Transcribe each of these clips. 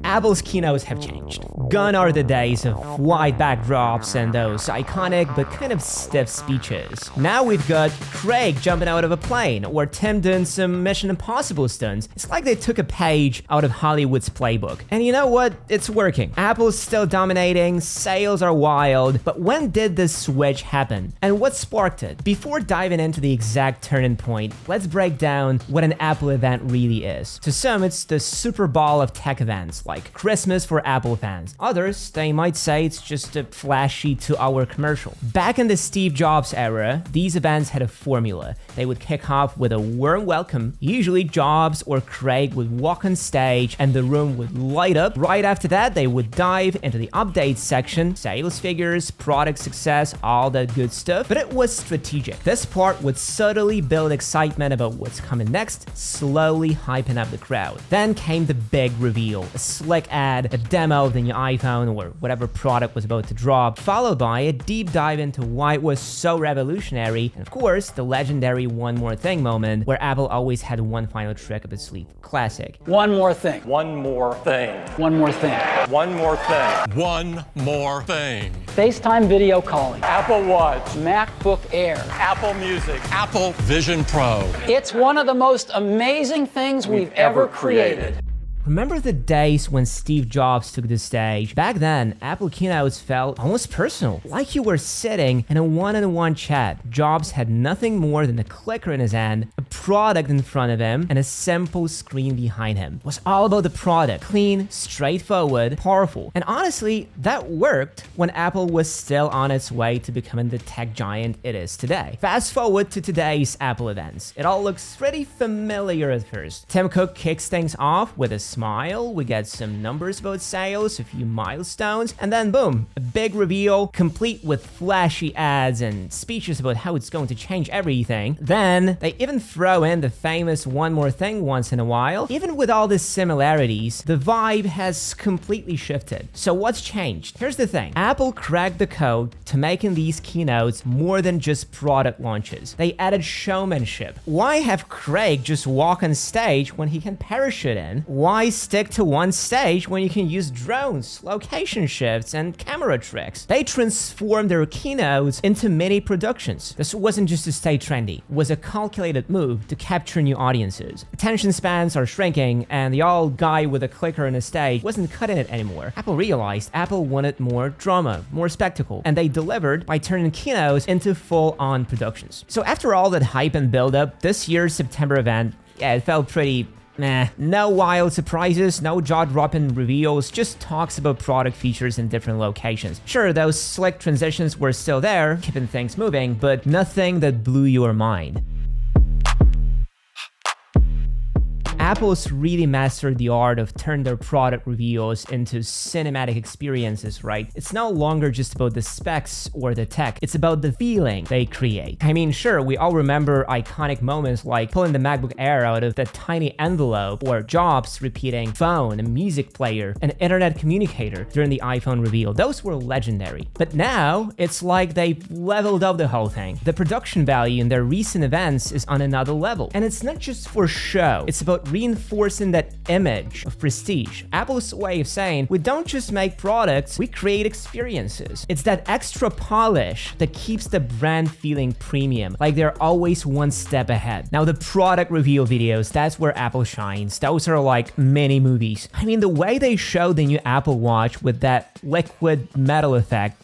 Apple's keynotes have changed. Gone are the days of wide backdrops and those iconic but kind of stiff speeches. Now we've got Craig jumping out of a plane, or Tim doing some Mission Impossible stunts. It's like they took a page out of Hollywood's playbook. And you know what? It's working. Apple's still dominating, sales are wild, but when did this switch happen? And what sparked it? Before diving into the exact turning point, let's break down what an Apple event really is. To some, it's the Super Bowl of tech events, like Christmas for Apple fans. Others, they might say it's just a flashy 2-hour commercial. Back in the Steve Jobs era, these events had a formula. They would kick off with a warm welcome. Usually Jobs or Craig would walk on stage and the room would light up. Right after that, they would dive into the updates section, sales figures, product success, all that good stuff. But it was strategic. This part would subtly build excitement about what's coming next, slowly hyping up the crowd. Then came the big reveal, a slick ad, a demo of the new iPhone or whatever product was about to drop, followed by a deep dive into why it was so revolutionary, and of course, the legendary one more thing moment where Apple always had one final trick up its sleeve. Classic. One more thing. One more thing. One more thing. One more thing. One more thing. FaceTime video calling. Apple Watch. MacBook Air. Apple Music. Apple Vision Pro. It's one of the most amazing things we've ever created. Remember the days when Steve Jobs took the stage? Back then, Apple keynotes felt almost personal, like you were sitting in a one-on-one chat. Jobs had nothing more than a clicker in his hand, a product in front of him, and a simple screen behind him. It was all about the product. Clean, straightforward, powerful. And honestly, that worked when Apple was still on its way to becoming the tech giant it is today. Fast forward to today's Apple events. It all looks pretty familiar at first. Tim Cook kicks things off with a smile, we get some numbers about sales, a few milestones, and then boom, a big reveal, complete with flashy ads and speeches about how it's going to change everything. Then, they even throw in the famous one more thing once in a while. Even with all the similarities, the vibe has completely shifted. So what's changed? Here's the thing. Apple cracked the code to making these keynotes more than just product launches. They added showmanship. Why have Craig just walk on stage when he can parachute in? Why stick to one stage when you can use drones, location shifts, and camera tricks? They transformed their keynotes into mini productions. This wasn't just to stay trendy. It was a calculated move to capture new audiences. Attention spans are shrinking, and the old guy with a clicker on a stage wasn't cutting it anymore. Apple realized Apple wanted more drama, more spectacle, and they delivered by turning keynotes into full-on productions. So after all that hype and build-up, this year's September event, it felt pretty no wild surprises, no jaw-dropping reveals, just talks about product features in different locations. Sure, those slick transitions were still there, keeping things moving, but nothing that blew your mind. Apple's really mastered the art of turning their product reveals into cinematic experiences, right? It's no longer just about the specs or the tech, it's about the feeling they create. I mean, sure, we all remember iconic moments like pulling the MacBook Air out of that tiny envelope, or Jobs repeating phone, a music player, an internet communicator during the iPhone reveal. Those were legendary. But now, it's like they've leveled up the whole thing. The production value in their recent events is on another level. And it's not just for show, it's about reinforcing that image of prestige. Apple's way of saying, we don't just make products, we create experiences. It's that extra polish that keeps the brand feeling premium, like they're always one step ahead. Now, the product reveal videos, that's where Apple shines. Those are like mini movies. I mean, the way they show the new Apple Watch with that liquid metal effect,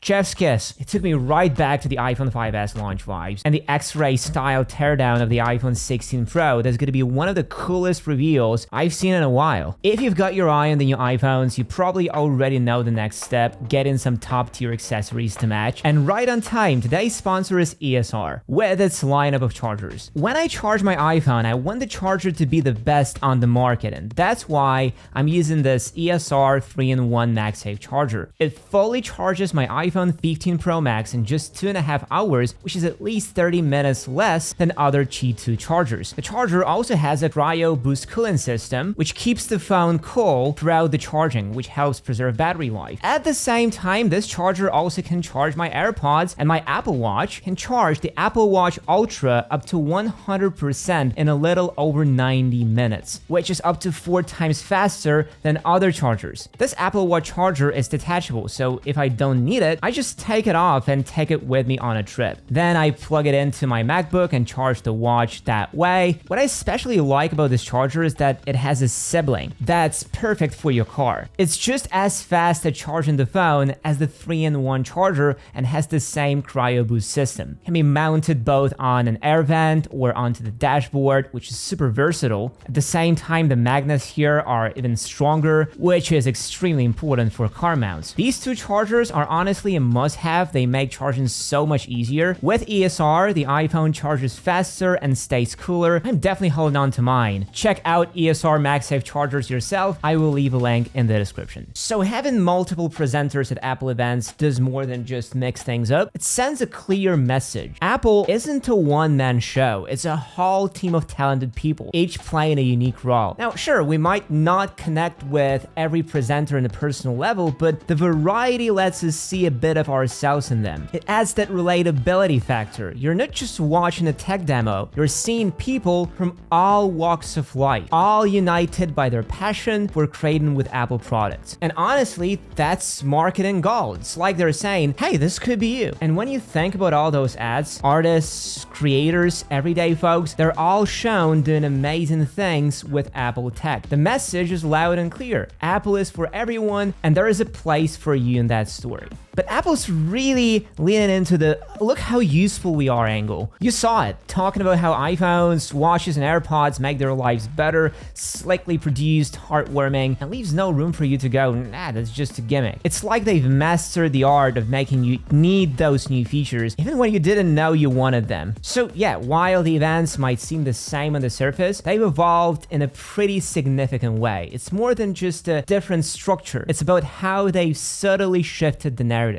chef's kiss. It took me right back to the iPhone 5S launch vibes and the X-ray style teardown of the iPhone 16 Pro. That's going to be one of the coolest reveals I've seen in a while. If you've got your eye on the new iPhones, you probably already know the next step, getting some top tier accessories to match. And right on time, today's sponsor is ESR, with its lineup of chargers. When I charge my iPhone, I want the charger to be the best on the market, and that's why I'm using this ESR 3-in-1 MagSafe charger. It fully charges my iPhone iPhone 15 Pro Max in just 2.5 hours, which is at least 30 minutes less than other Qi 2 chargers. The charger also has a cryo boost cooling system, which keeps the phone cool throughout the charging, which helps preserve battery life. At the same time, this charger also can charge my AirPods, and my Apple Watch can charge the Apple Watch Ultra up to 100% in a little over 90 minutes, which is up to 4 times faster than other chargers. This Apple Watch charger is detachable, so if I don't need it, I just take it off and take it with me on a trip. Then I plug it into my MacBook and charge the watch that way. What I especially like about this charger is that it has a sibling that's perfect for your car. It's just as fast at charging the phone as the 3-in-1 charger and has the same cryo boost system. It can be mounted both on an air vent or onto the dashboard, which is super versatile. At the same time, the magnets here are even stronger, which is extremely important for car mounts. These two chargers are honestly a must-have. They make charging so much easier. With ESR, the iPhone charges faster and stays cooler. I'm definitely holding on to mine. Check out ESR MagSafe chargers yourself. I will leave a link in the description. So having multiple presenters at Apple events does more than just mix things up. It sends a clear message. Apple isn't a one-man show. It's a whole team of talented people, each playing a unique role. Now, sure, we might not connect with every presenter on a personal level, but the variety lets us see a bit of ourselves in them. It adds that relatability factor. You're not just watching a tech demo, you're seeing people from all walks of life, all united by their passion for creating with Apple products. And honestly, that's marketing gold. It's like they're saying, hey, this could be you. And when you think about all those ads, artists, creators, everyday folks, they're all shown doing amazing things with Apple tech. The message is loud and clear. Apple is for everyone, and there is a place for you in that story. But Apple's really leaning into the look how useful we are angle. You saw it, talking about how iPhones, watches, and AirPods make their lives better, slickly produced, heartwarming, and leaves no room for you to go, nah, that's just a gimmick. It's like they've mastered the art of making you need those new features, even when you didn't know you wanted them. So yeah, while the events might seem the same on the surface, they've evolved in a pretty significant way. It's more than just a different structure. It's about how they've subtly shifted the narrative.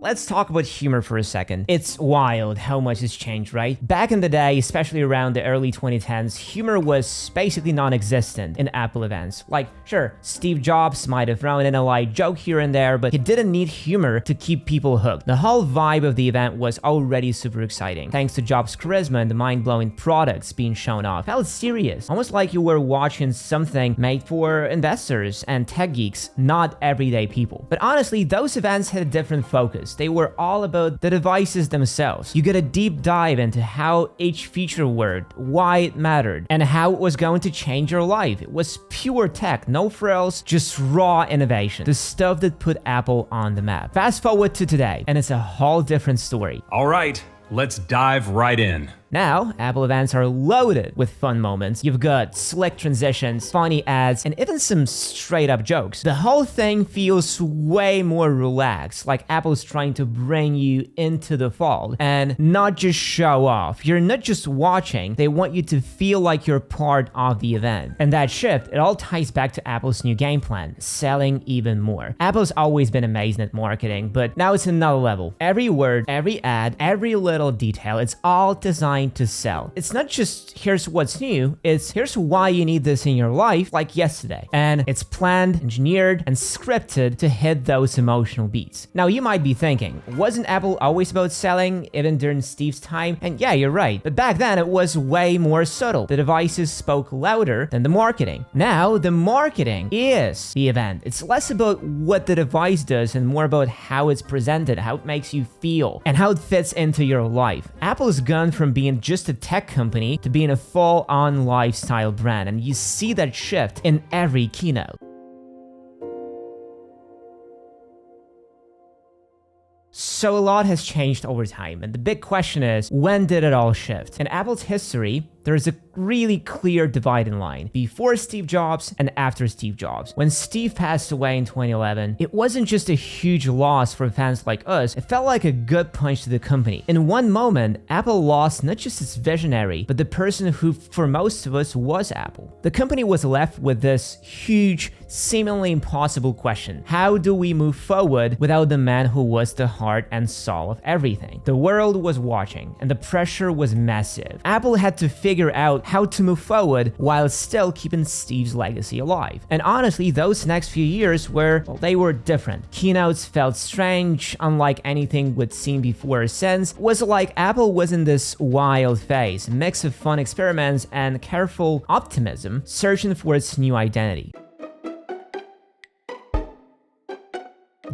Let's talk about humor for a second. It's wild how much has changed, right? Back in the day, especially around the early 2010s, humor was basically non-existent in Apple events. Like, sure, Steve Jobs might have thrown in a light joke here and there, but he didn't need humor to keep people hooked. The whole vibe of the event was already super exciting, thanks to Jobs' charisma and the mind-blowing products being shown off. It felt serious, almost like you were watching something made for investors and tech geeks, not everyday people. But honestly, those events had a different focus. They were all about the devices themselves. You get a deep dive into how each feature worked, why it mattered, and how it was going to change your life. It was pure tech, no frills, just raw innovation. The stuff that put Apple on the map. Fast forward to today, and it's a whole different story. All right, let's dive right in. Now, Apple events are loaded with fun moments. You've got slick transitions, funny ads, and even some straight-up jokes. The whole thing feels way more relaxed, like Apple's trying to bring you into the fold and not just show off. You're not just watching, they want you to feel like you're part of the event. And that shift, it all ties back to Apple's new game plan, selling even more. Apple's always been amazing at marketing, but now it's another level. Every word, every ad, every little detail, it's all designed to sell. It's not just here's what's new, it's here's why you need this in your life, like yesterday. And it's planned, engineered, and scripted to hit those emotional beats. Now you might be thinking, wasn't Apple always about selling, even during Steve's time? And yeah, you're right, but back then it was way more subtle. The devices spoke louder than the marketing. Now the marketing is the event. It's less about what the device does and more about how it's presented, how it makes you feel, and how it fits into your life. Apple's gone from being just a tech company to being a full-on lifestyle brand, and you see that shift in every keynote. So a lot has changed over time, and the big question is, when did it all shift? In Apple's history, there's a really clear dividing line before Steve Jobs and after Steve Jobs. When Steve passed away in 2011, it wasn't just a huge loss for fans like us, it felt like a good punch to the company. In one moment, Apple lost not just its visionary, but the person who, for most of us, was Apple. The company was left with this huge, seemingly impossible question. How do we move forward without the man who was the heart and soul of everything? The world was watching, and the pressure was massive. Apple had to figure out how to move forward while still keeping Steve's legacy alive. And honestly, those next few years were, well, they were different. Keynotes felt strange, unlike anything we'd seen before or since. It was like Apple was in this wild phase, a mix of fun experiments and careful optimism, searching for its new identity.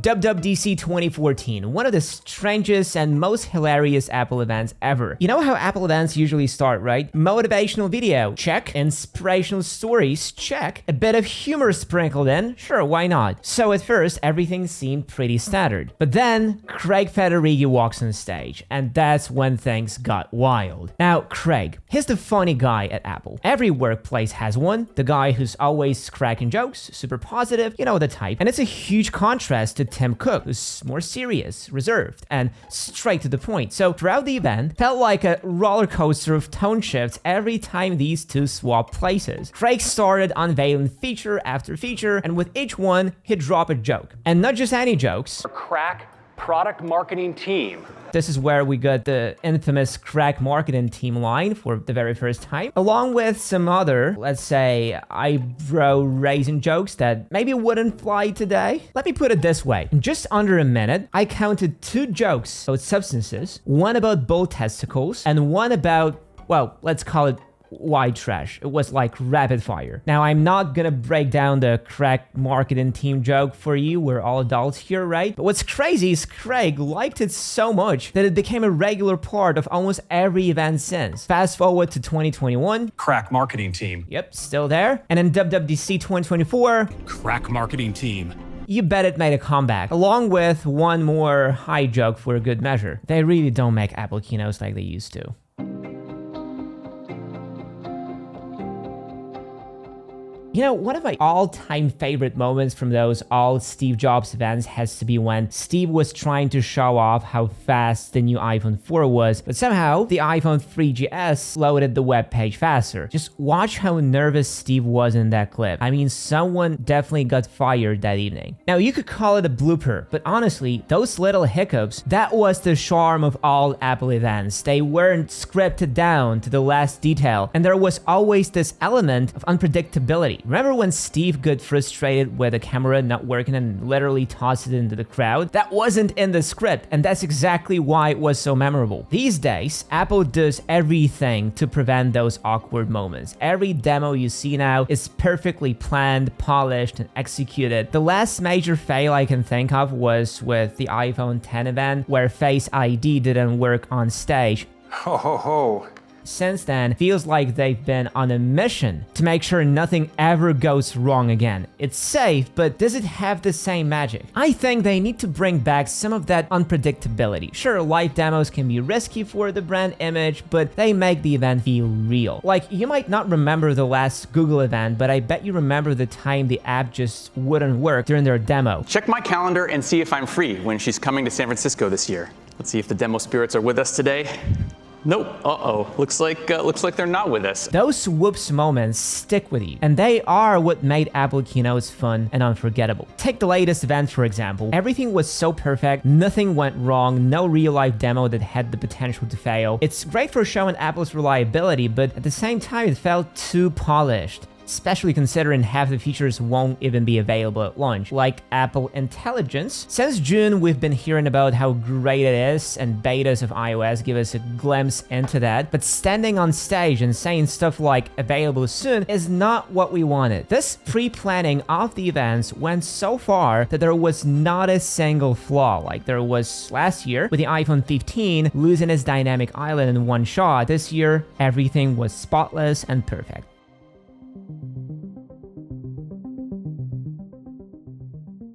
WWDC 2014, one of the strangest and most hilarious Apple events ever. You know how Apple events usually start, right? Motivational video, check. Inspirational stories, check. A bit of humor sprinkled in, sure, why not? So at first, everything seemed pretty standard. But then, Craig Federighi walks on stage, and that's when things got wild. Now, Craig, he's the funny guy at Apple. Every workplace has one, the guy who's always cracking jokes, super positive, you know the type. And it's a huge contrast to Tim Cook, who's more serious, reserved, and straight to the point. So throughout the event, felt like a roller coaster of tone shifts every time these two swapped places. Craig started unveiling feature after feature, and with each one, he'd drop a joke. And not just any jokes. Crack product marketing team. This is where we got the infamous crack marketing team line for the very first time, along with some other, let's say, eyebrow-raising jokes that maybe wouldn't fly today. Let me put it this way. In just under a minute, I counted 2 jokes about substances, one about bull testicles, and one about, well, let's call it white trash. It was like rapid fire. Now, I'm not gonna break down the crack marketing team joke for you. We're all adults here, right? But what's crazy is Craig liked it so much that it became a regular part of almost every event since. Fast forward to 2021. Crack marketing team. Yep, still there. And in WWDC 2024, Crack marketing team. you bet it made a comeback, along with one more high joke for a good measure. They really don't make Apple keynotes like they used to. You know, one of my all-time favorite moments from those all Steve Jobs events has to be when Steve was trying to show off how fast the new iPhone 4 was, but somehow the iPhone 3GS loaded the web page faster. Just watch how nervous Steve was in that clip. I mean, someone definitely got fired that evening. Now, you could call it a blooper, but honestly, those little hiccups, that was the charm of all Apple events. They weren't scripted down to the last detail, and there was always this element of unpredictability. Remember when Steve got frustrated with the camera not working and literally tossed it into the crowd? That wasn't in the script, and that's exactly why it was so memorable. These days, Apple does everything to prevent those awkward moments. Every demo you see now is perfectly planned, polished, and executed. The last major fail I can think of was with the iPhone X event, where Face ID didn't work on stage. Ho ho ho. Since then, feels like they've been on a mission to make sure nothing ever goes wrong again. It's safe, but does it have the same magic? I think they need to bring back some of that unpredictability. Sure, live demos can be risky for the brand image, but they make the event feel real. Like, you might not remember the last Google event, but I bet you remember the time the app just wouldn't work during their demo. Check my calendar and see if I'm free when she's coming to San Francisco this year. Let's see if the demo spirits are with us today. Nope. Uh-oh. Looks like they're not with us. Those whoops moments stick with you, and they are what made Apple keynotes fun and unforgettable. Take the latest event, for example. Everything was so perfect, nothing went wrong, no real-life demo that had the potential to fail. It's great for showing Apple's reliability, but at the same time, it felt too polished. Especially considering half the features won't even be available at launch, like Apple Intelligence. Since June, we've been hearing about how great it is, and betas of iOS give us a glimpse into that, but standing on stage and saying stuff like available soon is not what we wanted. This pre-planning of the events went so far that there was not a single flaw, like there was last year with the iPhone 15 losing its dynamic island in one shot. This year, everything was spotless and perfect.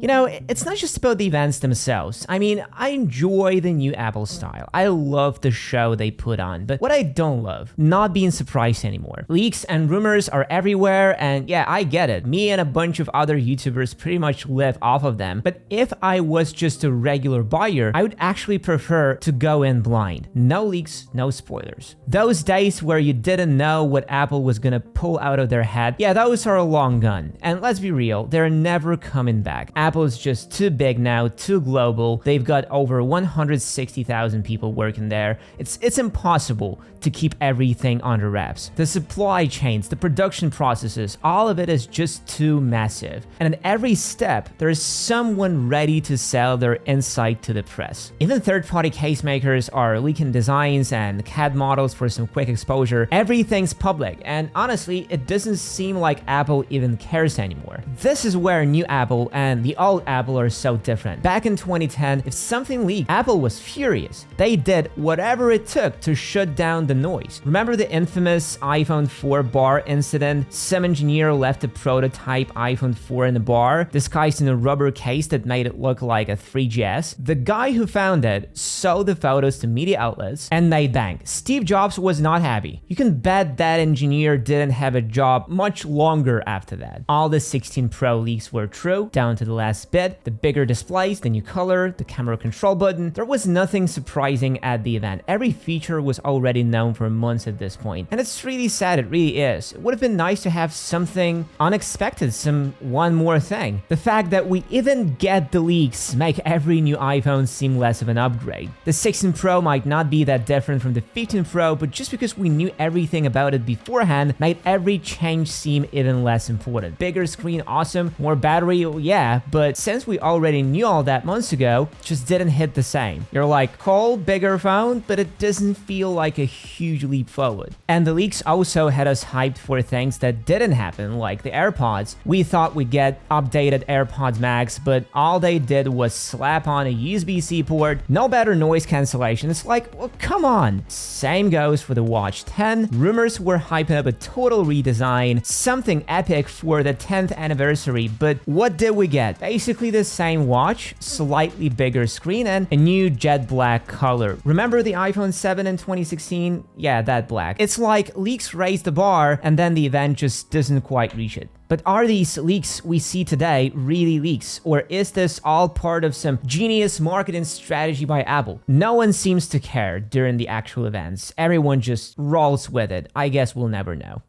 You know, it's not just about the events themselves. I mean, I enjoy the new Apple style. I love the show they put on, but what I don't love, not being surprised anymore. Leaks and rumors are everywhere, and yeah, I get it. Me and a bunch of other YouTubers pretty much live off of them, but if I was just a regular buyer, I would actually prefer to go in blind. No leaks, no spoilers. Those days where you didn't know what Apple was gonna pull out of their head, yeah, those are long gone. And let's be real, they're never coming back. Apple is just too big now, too global. They've got over 160,000 people working there. It's impossible to keep everything under wraps. The supply chains, the production processes, all of it is just too massive. And at every step, there is someone ready to sell their insight to the press. Even third-party case makers are leaking designs and CAD models for some quick exposure. Everything's public, and honestly, it doesn't seem like Apple even cares anymore. This is where new Apple and the old Apple are so different. Back in 2010, if something leaked, Apple was furious. They did whatever it took to shut down the noise. Remember the infamous iPhone 4 bar incident? Some engineer left a prototype iPhone 4 in a bar, disguised in a rubber case that made it look like a 3GS. The guy who found it sold the photos to media outlets and made bank. Steve Jobs was not happy. You can bet that engineer didn't have a job much longer after that. All the 16 Pro leaks were true, down to the last bit. The bigger displays, the new color, the camera control button. There was nothing surprising at the event. Every feature was already known for months at this point. And it's really sad, it really is. It would have been nice to have something unexpected, one more thing. The fact that we even get the leaks make every new iPhone seem less of an upgrade. The 16 Pro might not be that different from the 15 Pro, but just because we knew everything about it beforehand made every change seem even less important. Bigger screen, awesome. More battery, yeah, but since we already knew all that months ago, just didn't hit the same. You're like, cool, bigger phone, but it doesn't feel like a huge leap forward. And the leaks also had us hyped for things that didn't happen, like the AirPods. We thought we'd get updated AirPods Max, but all they did was slap on a USB-C port, no better noise cancellation. It's like, well, come on. Same goes for the Watch 10. Rumors were hyping up a total redesign, something epic for the 10th anniversary, but what did we get? Basically the same watch, slightly bigger screen, and a new jet black color. Remember the iPhone 7 in 2016? Yeah, that black. It's like leaks raised the bar, and then the event just doesn't quite reach it. But are these leaks we see today really leaks? Or is this all part of some genius marketing strategy by Apple? No one seems to care during the actual events. Everyone just rolls with it. I guess we'll never know.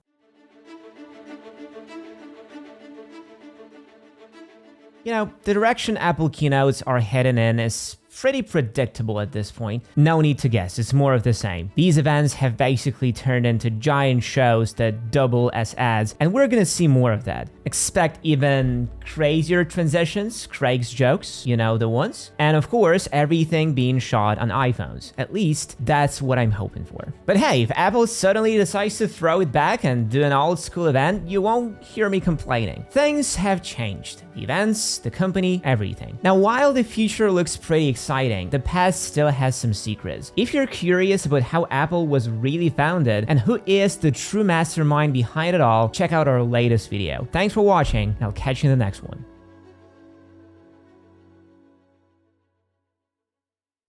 You know, the direction Apple keynotes are heading in is pretty predictable at this point. No need to guess, it's more of the same. These events have basically turned into giant shows that double as ads, and we're gonna see more of that. Expect even crazier transitions, Craig's jokes, you know the ones. And of course, everything being shot on iPhones. At least, that's what I'm hoping for. But hey, if Apple suddenly decides to throw it back and do an old school event, you won't hear me complaining. Things have changed. The events, the company, everything. Now, while the future looks pretty exciting, the past still has some secrets. If you're curious about how Apple was really founded and who is the true mastermind behind it all, check out our latest video. Thanks for watching, and I'll catch you in the next one.